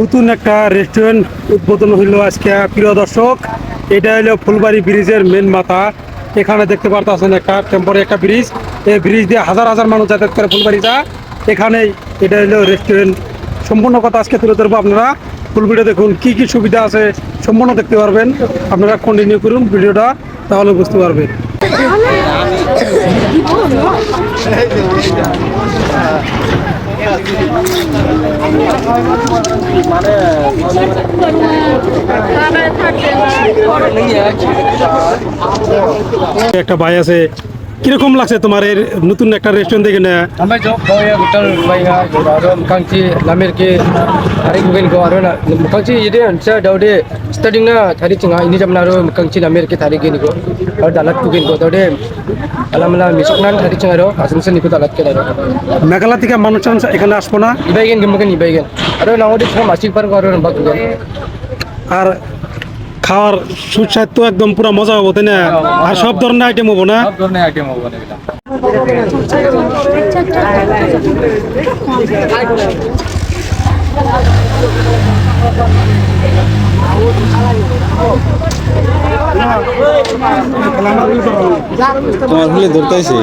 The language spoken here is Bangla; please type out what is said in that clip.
নতুন একটা রেস্টুরেন্ট উদ্বোধন হইল আজকে। প্রিয় দর্শক, এটা হলো ফুলবাড়ি ব্রিজের মেন মাথা। এখানে দেখতে পারতেছেন একটা টেম্পোরারি একটা ব্রিজ। এই ব্রিজ দিয়ে হাজার হাজার মানুষ যাতায়াত করে ফুলবাড়ি যা। এখানেই এটা হলো রেস্টুরেন্ট। সম্পূর্ণ কথা আজকে তুলে ধরবো। আপনারা ফুল ভিডিও দেখুন, কি কি সুবিধা আছে সম্পূর্ণ দেখতে পারবেন। আপনারা কন্টিনিউ করুন ভিডিওটা, তাহলে বুঝতে পারবেন। একটা ভাই আছে, কিরকম লাগছে তোমার এর নতুন একটা রেস্টুরেন্ট দেখে না? Amai jok kau ya hotel baik ha, orang kangci lamir ke hari bukan kau orang kangci ini saya dah de starting na hari tengah ini jam naru kangci lamir ke hari gini kau, और dalat bukan kau dah de alam misok nan hari tengah ro asal sen ikut dalat ke dah. Meghalaya থেকে মানুষ এখানে আসবো না? Ibaigen gemukan ibaigen, ada nawa de cuma masih par kau orang bak bukan. আর খাওয়ার সুস্বাদু একদম পুরো মজা হবো, তাই না? আর সব ধরনের আইটেম হবো না? সব ধরনের আইটেম হবে না এটা। তোমার হলে ধরতেছি